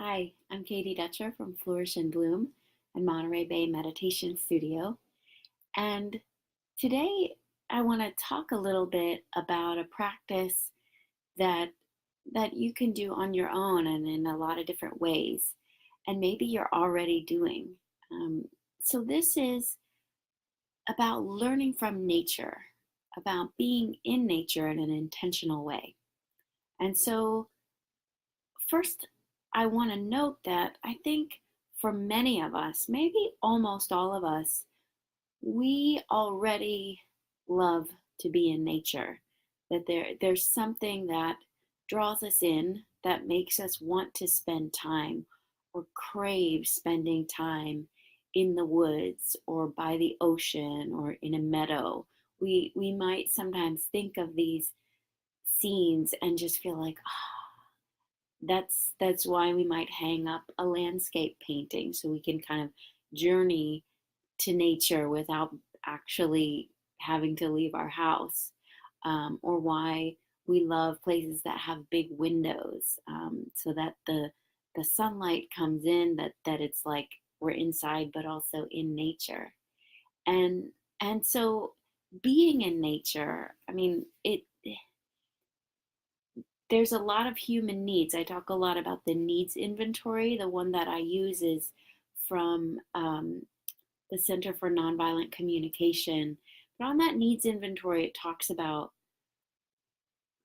Hi, I'm Katie Dutcher from Flourish and Bloom and Monterey Bay Meditation Studio. And today I want to talk a little bit about a practice that that you can do on your own and in a lot of different ways, and maybe you're already doing. Um, so this is about learning from nature, about being in nature in an intentional way. And so first, I want to note that I think for many of us, maybe almost all of us, we already love to be in nature. That there's something that draws us in, that makes us want to spend time or crave spending time in the woods or by the ocean or in a meadow. We might sometimes think of these scenes and just feel like, that's why we might hang up a landscape painting so we can kind of journey to nature without actually having to leave our house, or why we love places that have big windows, so that the sunlight comes in, that it's like we're inside but also in nature. And and so being in nature, I mean, it there's a lot of human needs. I talk a lot about the needs inventory. The one that I use is from the Center for Nonviolent Communication. But on that needs inventory, it talks about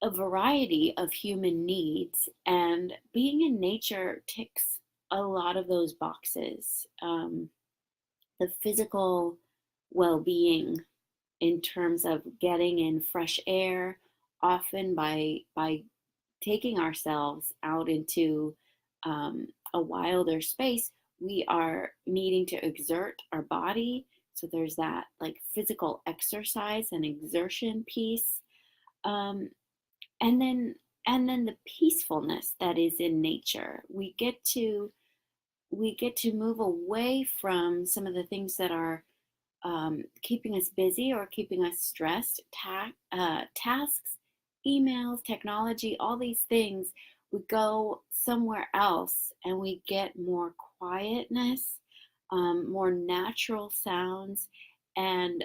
a variety of human needs, and being in nature ticks a lot of those boxes. The physical well being, in terms of getting in fresh air, often by taking ourselves out into a wilder space, we are needing to exert our body. So there's that like physical exercise and exertion piece. Um, and then and then the peacefulness that is in nature. We get to move away from some of the things that are keeping us busy or keeping us stressed, tasks, emails, technology, all these things. We go somewhere else and we get more quietness, more natural sounds, and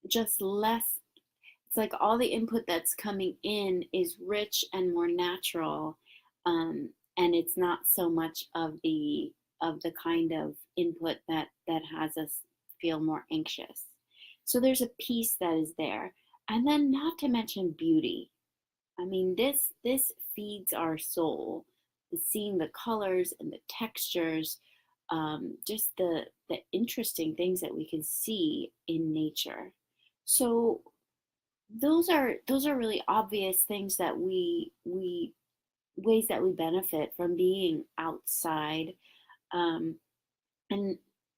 just less. It's like all the input that's coming in is rich and more natural, and it's not so much of the kind of input that has us feel more anxious. So there's a piece that is there, and then not to mention beauty. I mean, this feeds our soul. Seeing the colors and the textures, just the interesting things that we can see in nature. So those are really obvious things that we ways that we benefit from being outside. um, and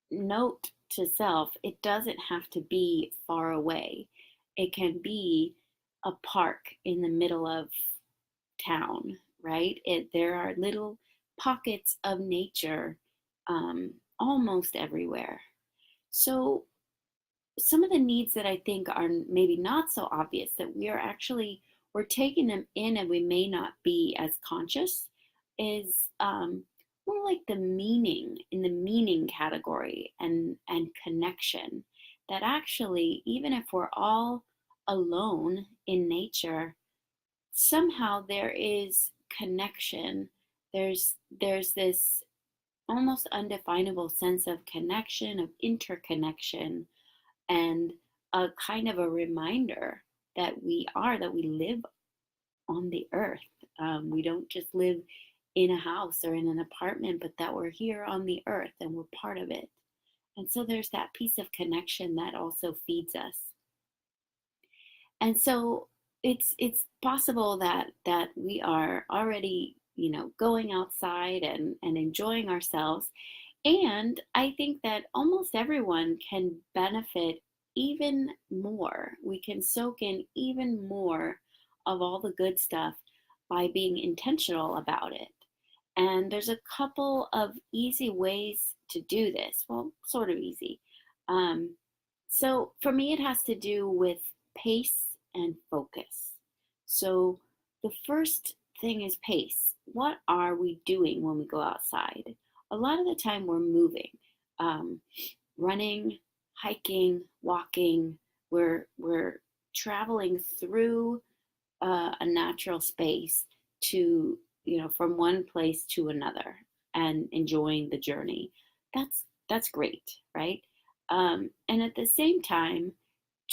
note to self, it doesn't have to be far away. It can be a park in the middle of town, right? There are little pockets of nature, almost everywhere. So some of the needs that I think are maybe not so obvious, that we're taking them in and we may not be as conscious, is more like the meaning, in the meaning category, and connection. That actually, even if we're all alone in nature, somehow there is connection. There's this almost undefinable sense of connection, of interconnection, and a kind of a reminder that we live on the earth. We don't just live in a house or in an apartment, but that we're here on the earth and we're part of it. And so there's that piece of connection that also feeds us. And so it's possible that we are already, going outside and enjoying ourselves. And I think that almost everyone can benefit even more. We can soak in even more of all the good stuff by being intentional about it. And there's a couple of easy ways to do this. Well, sort of easy. Um, so for me, it has to do with pace and focus. So the first thing is pace. what are we doing when we go outside? A lot of the time we're moving, um, running, hiking, walking. We're traveling through a natural space to, from one place to another and enjoying the journey. That's great, right? And at the same time,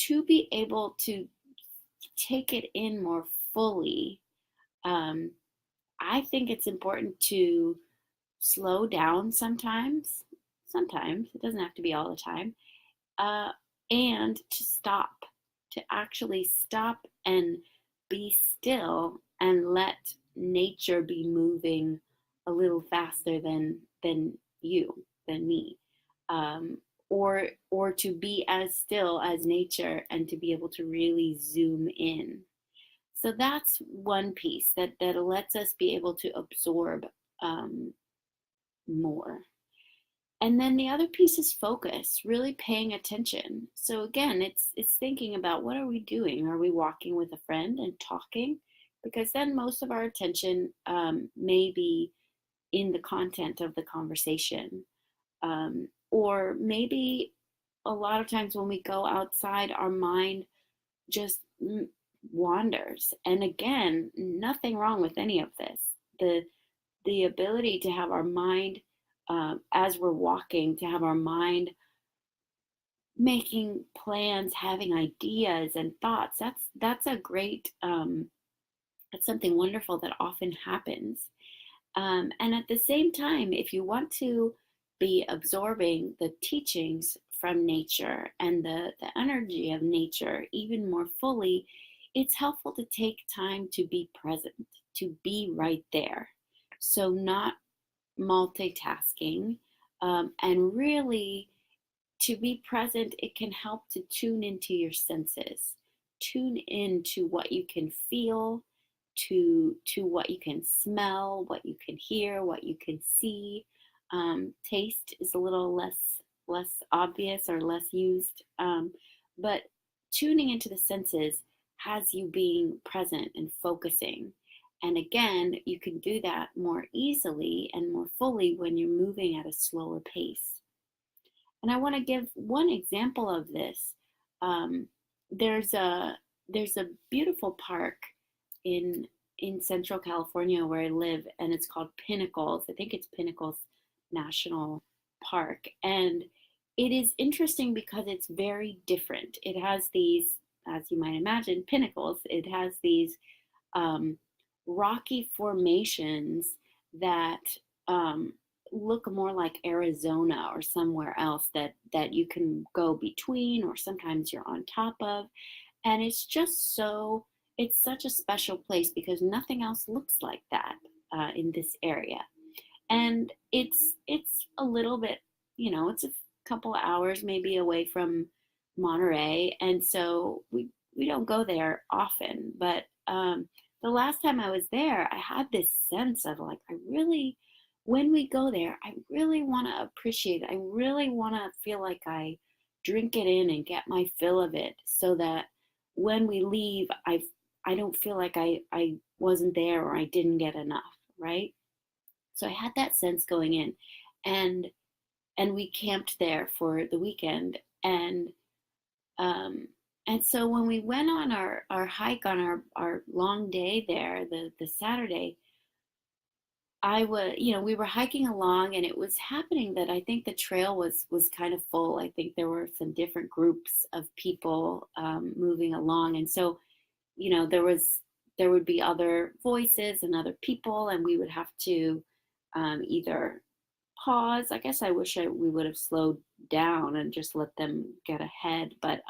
to be able to take it in more fully, um, I think it's important to slow down sometimes. Sometimes it doesn't have to be all the time, uh, and to stop, to actually stop and be still and let nature be moving a little faster than you, than me, um, or to be as still as nature and to be able to really zoom in. So that's one piece that lets us be able to absorb um, more. And then the other piece is focus, really paying attention. So again, it's thinking about, what are we doing? Are we walking with a friend and talking? Because then most of our attention may be in the content of the conversation. Or maybe a lot of times when we go outside, our mind just wanders. And again, nothing wrong with any of this. The ability to have our mind, as we're walking, to have our mind making plans, having ideas and thoughts. That's a great. That's something wonderful that often happens. And at the same time, if you want to be absorbing the teachings from nature and the energy of nature even more fully, it's helpful to take time to be present, to be right there. So, not multitasking, and really to be present. It can help to tune into your senses, tune into what you can feel, to what you can smell, what you can hear, what you can see. Taste is a little less obvious or less used, but tuning into the senses has you being present and focusing. And again, you can do that more easily and more fully when you're moving at a slower pace. And I want to give one example of this. Um, there's a there's a beautiful park in Central California where I live, and it's called Pinnacles. I think it's Pinnacles National Park, and it is interesting because it's very different. It has these, as you might imagine, pinnacles. It has these um, rocky formations that um, look more like Arizona or somewhere else that you can go between, or sometimes you're on top of. And it's just so, it's such a special place because nothing else looks like that in this area. And it's a little bit, it's a couple of hours maybe away from Monterey, and so we don't go there often. But the last time I was there, I had this sense of like, I really, when we go there, I really want to appreciate it. I really want to feel like I drink it in and get my fill of it, so that when we leave, I don't feel like I wasn't there or I didn't get enough, right? So I had that sense going in, and we camped there for the weekend, um, and so when we went on our hike on our long day there, the Saturday, I was, we were hiking along, and it was happening that I think the trail was kind of full. I think there were some different groups of people moving along, and so there would be other voices and other people, and we would have to either pause. I guess I wish we would have slowed down and just let them get ahead, but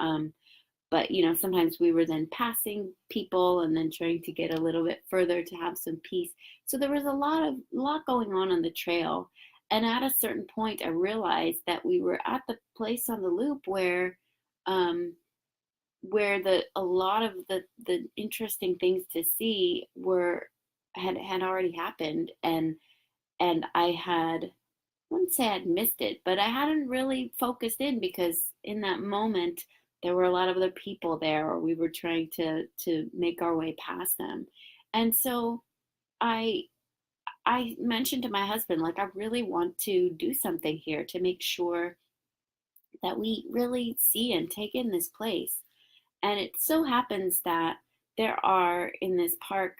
sometimes we were then passing people and then trying to get a little bit further to have some peace. So there was a lot going on the trail, and at a certain point I realized that we were at the place on the loop um, where the a lot of the interesting things to see were had already happened, and I wouldn't say I'd missed it, but I hadn't really focused in, because in that moment there were a lot of other people there, or we were trying to make our way past them. And so I I mentioned to my husband, like, I really want to do something here to make sure that we really see and take in this place. And it so happens that there are in this park,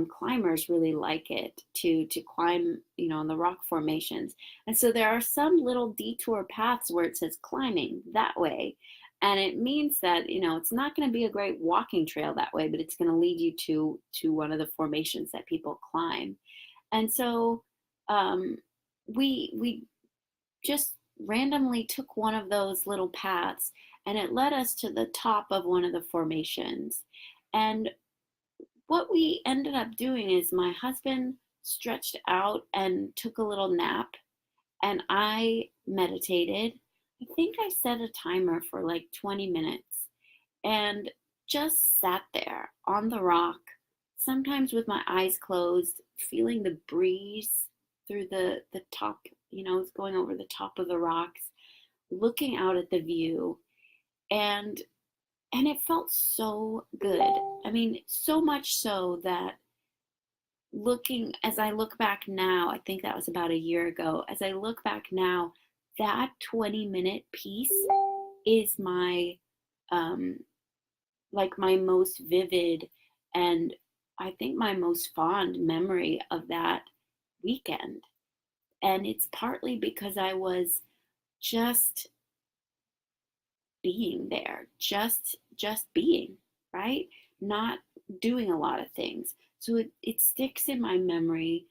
climbers really like it to climb, in the rock formations. And so there are some little detour paths where it says climbing that way. And it means that, it's not going to be a great walking trail that way, but it's going to lead you to one of the formations that people climb. And so um, we just randomly took one of those little paths, and it led us to the top of one of the formations. And what we ended up doing is my husband stretched out and took a little nap, and I meditated. I think I set a timer for like 20 minutes and just sat there on the rock, sometimes with my eyes closed, feeling the breeze through the top, it's going over the top of the rocks, looking out at the view. And it felt so good. I mean, so much so that as I look back now, I think that was about a year ago. As I look back now, that 20-minute piece is my, um, like my most vivid and I think my most fond memory of that weekend. And it's partly because I was just being there, just being, right? Not doing a lot of things. So it sticks in my memory,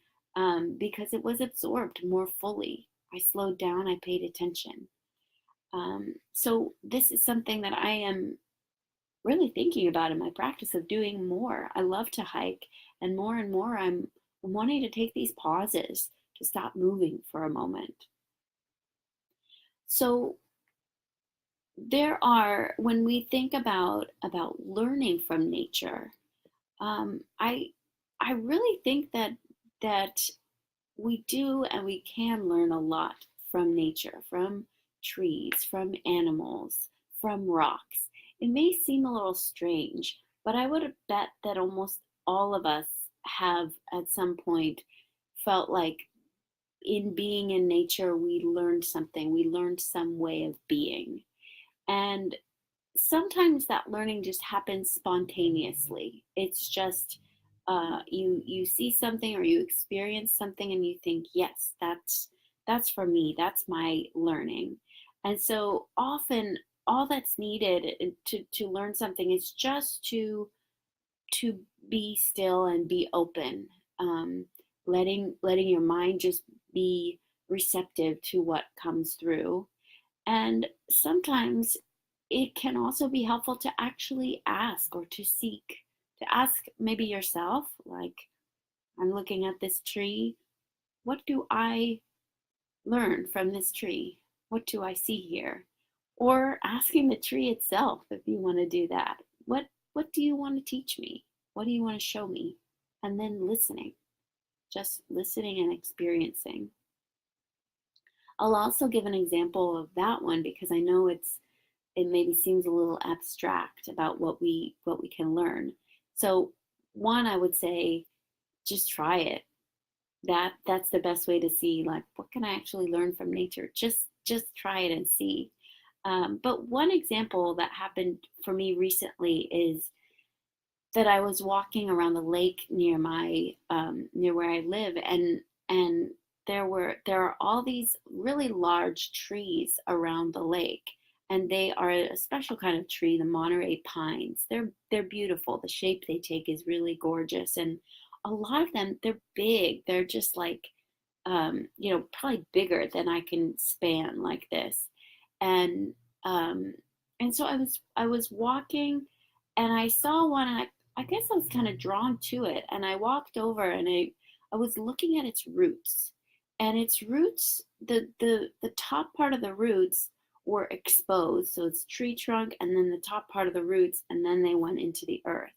because it was absorbed more fully. I slowed down, I paid attention. So this is something that I am really thinking about in my practice of doing more. I love to hike, and more I'm wanting to take these pauses to stop moving for a moment. So when we think about learning from nature, I really think that we do and we can learn a lot from nature, from trees, from animals, from rocks. It may seem a little strange, but I would bet that almost all of us have at some point felt like in being in nature, we learned something, we learned some way of being. And sometimes that learning just happens spontaneously. It's just you see something or you experience something and you think, yes, that's for me. That's my learning. And so often, all that's needed to learn something is just to be still and be open, letting your mind just be receptive to what comes through. And sometimes it can also be helpful to actually ask or to ask maybe yourself, like, I'm looking at this tree. What do I learn from this tree? What do I see here? Or asking the tree itself, if you want to do that. What do you want to teach me? What do you want to show me? And then listening, just listening and experiencing. I'll also give an example of that one because I know it maybe seems a little abstract about what we can learn. So one, I would say just try it. That's the best way to see, like, what can I actually learn from nature. Just try it and see. But one example that happened for me recently is that I was walking around the lake near where I live, and there are all these really large trees around the lake, and they are a special kind of tree, the Monterey pines. They're beautiful. The shape they take is really gorgeous, and a lot of them, they're big. They're just like, probably bigger than I can span like this, and um, and so I was walking, and I saw one, and I guess I was kind of drawn to it, and I walked over, and I was looking at its roots, and its roots, the top part of the roots were exposed, so it's tree trunk, and then the top part of the roots, and then they went into the earth.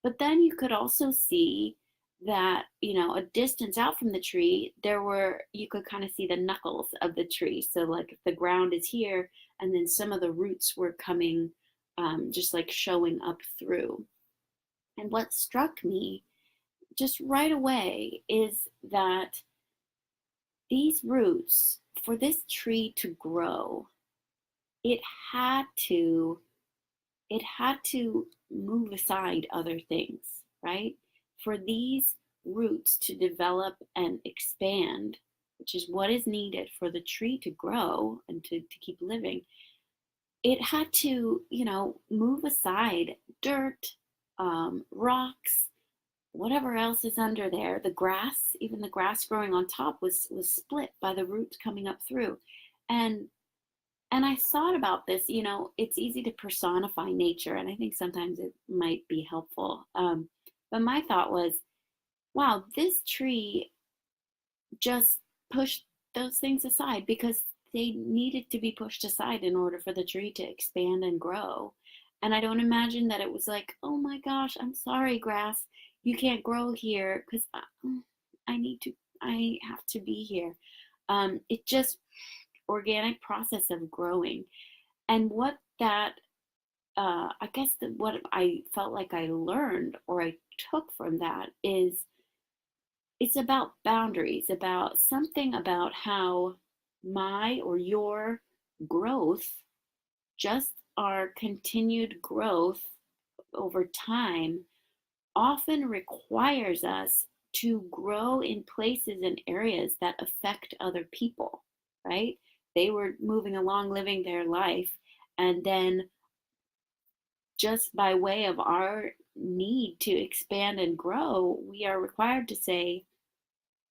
But then you could also see that, a distance out from the tree, you could kind of see the knuckles of the tree. So like if the ground is here, and then some of the roots were coming, just like showing up through. And what struck me just right away is that these roots, for this tree to grow, it had to it had to move aside other things, right? For these roots to develop and expand, which is what is needed for the tree to grow and to keep living, it had to, move aside dirt, rocks, whatever else is under there. The grass, even the grass growing on top, was split by the roots coming up through. And and I thought about this, it's easy to personify nature, and I think sometimes it might be helpful. But my thought was, wow, this tree just pushed those things aside because they needed to be pushed aside in order for the tree to expand and grow. And I don't imagine that it was like, oh my gosh, I'm sorry, grass, you can't grow here because I need to, I have to be here. It just organic process of growing. And what that, I guess that what I felt like I learned or I took from that is it's about boundaries, about something about how my or your growth, just our continued growth over time, often requires us to grow in places and areas that affect other people, right? They were moving along, living their life, and then just by way of our need to expand and grow, we are required to say,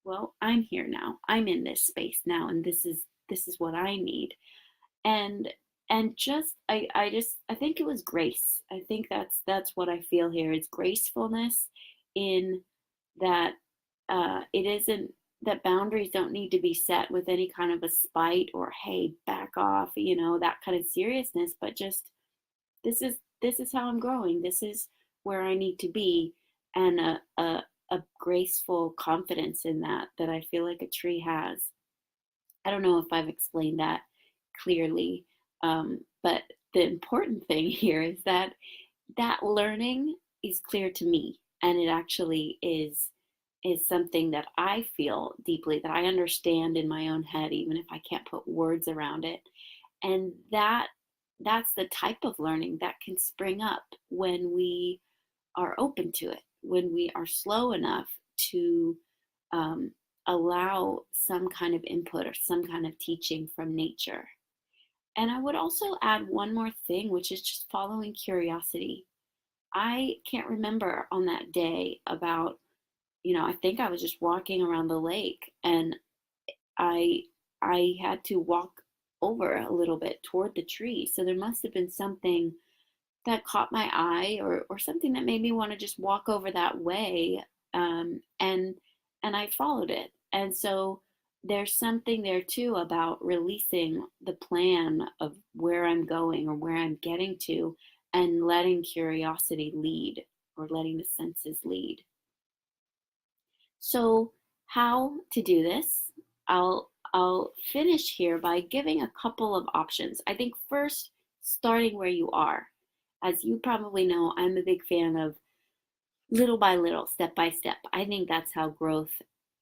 well, I'm here now. I'm in this space now, and this is what I need. And and just I think it was grace. I think that's what I feel here. It's gracefulness in that it isn't that boundaries don't need to be set with any kind of a spite or hey, back off, that kind of seriousness, but just this is how I'm growing. This is where I need to be, and a graceful confidence in that I feel like a tree has. I don't know if I've explained that clearly, but the important thing here is that learning is clear to me, and it actually is something that I feel deeply, that I understand in my own head, even if I can't put words around it. And that's the type of learning that can spring up when we are open to it, when we are slow enough to um, allow some kind of input or some kind of teaching from nature. And I would also add one more thing, which is just following curiosity. I can't remember on that day about, I think I was just walking around the lake, and I I had to walk over a little bit toward the tree. So there must have been something that caught my eye, or something that made me want to just walk over that way, and I followed it. And so there's something there too about releasing the plan of where I'm going or where I'm getting to, and letting curiosity lead, or letting the senses lead. So how to do this? I'll finish here by giving a couple of options. I think first, starting where you are. As you probably know, I'm a big fan of little by little, step by step. I think that's how growth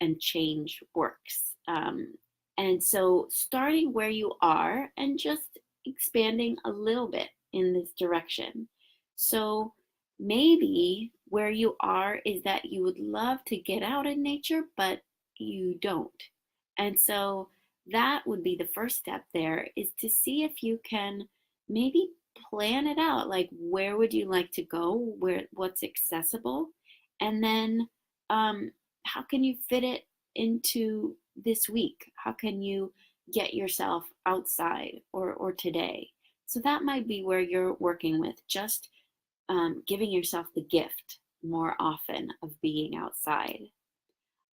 and change works. And so, starting where you are and just expanding a little bit in this direction. So, maybe where you are is that you would love to get out in nature, but you don't. And so, that would be the first step there, is to see if you can maybe plan it out, like where would you like to go, what's accessible, and then how can you fit it into this week, how can you get yourself outside, or today. So that might be where you're working with, just giving yourself the gift more often of being outside.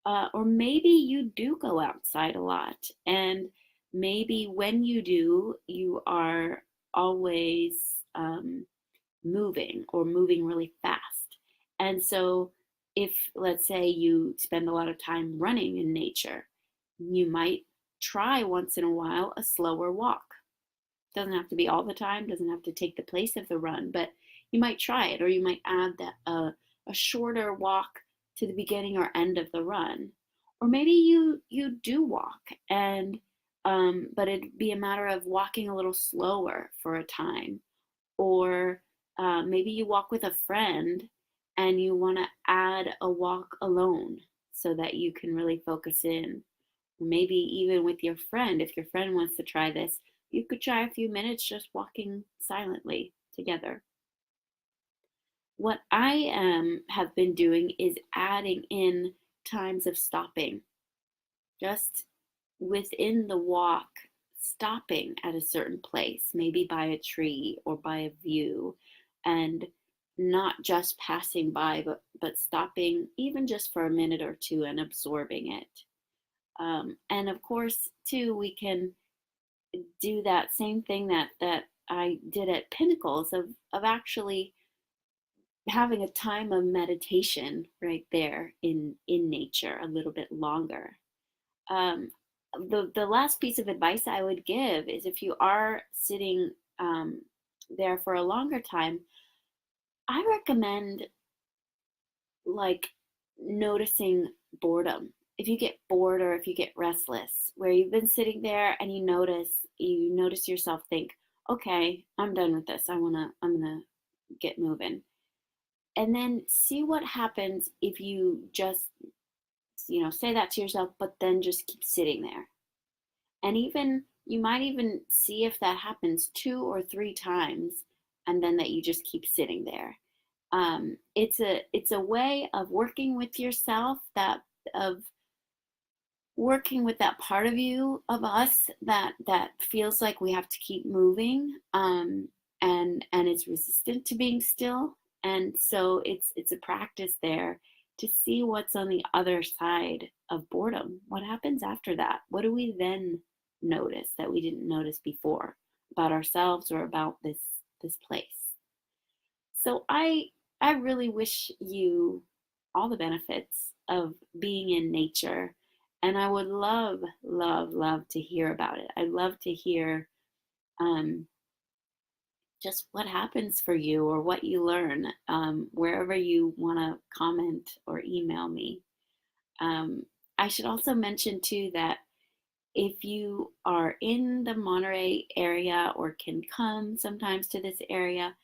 Or maybe you do go outside a lot, and maybe when you do, you are always moving, or moving really fast. And so, if let's say you spend a lot of time running in nature, you might try once in a while a slower walk. Doesn't have to be all the time, doesn't have to take the place of the run, but you might try it, or you might add that a shorter walk to the beginning or end of the run. Or maybe you do walk, and but it'd be a matter of walking a little slower for a time. Or maybe you walk with a friend and you want to add a walk alone so that you can really focus in. Or maybe even with your friend, if your friend wants to try this, you could try a few minutes just walking silently together. What I have been doing is adding in times of stopping, just within the walk, stopping at a certain place, maybe by a tree or by a view, and not just passing by, but stopping even just for a minute or two and absorbing it. And of course, too, we can do that same thing that I did at Pinnacles of actually having a time of meditation right there in nature a little bit longer. Um, the last piece of advice I would give is if you are sitting there for a longer time, I recommend like noticing boredom. If you get bored or if you get restless, where you've been sitting there and you notice yourself think, okay, I'm done with this. I'm gonna get moving. And then see what happens if you just, say that to yourself, but then just keep sitting there. And even you might even see if that happens 2 or 3 times, and then that you just keep sitting there. It's a way of working with yourself, that of working with that part of you, of us, that feels like we have to keep moving, and it's resistant to being still. And so it's a practice there to see what's on the other side of boredom. What happens after that? What do we then notice that we didn't notice before about ourselves or about this place? So I really wish you all the benefits of being in nature, and I would love, love, love to hear about it. I'd love to hear um, just what happens for you or what you learn, wherever you want to comment or email me. Um, I should also mention too that if you are in the Monterey area or can come sometimes to this area,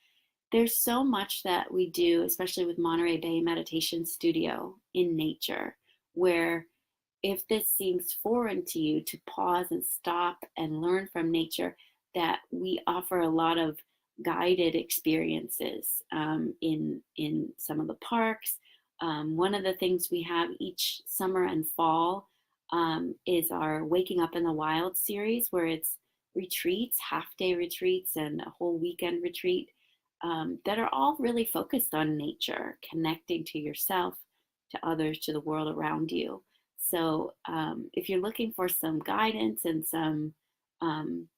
there's so much that we do, especially with Monterey Bay Meditation Studio in nature, where if this seems foreign to you, to pause and stop and learn from nature, that we offer a lot of guided experiences in some of the parks. One of the things we have each summer and fall is our Waking Up in the Wild series, where it's retreats, half-day retreats, and a whole weekend retreat that are all really focused on nature, connecting to yourself, to others, to the world around you. So if you're looking for some guidance and some um,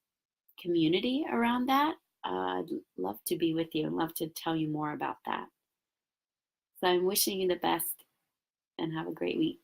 community around that, I'd love to be with you and love to tell you more about that. So I'm wishing you the best and have a great week.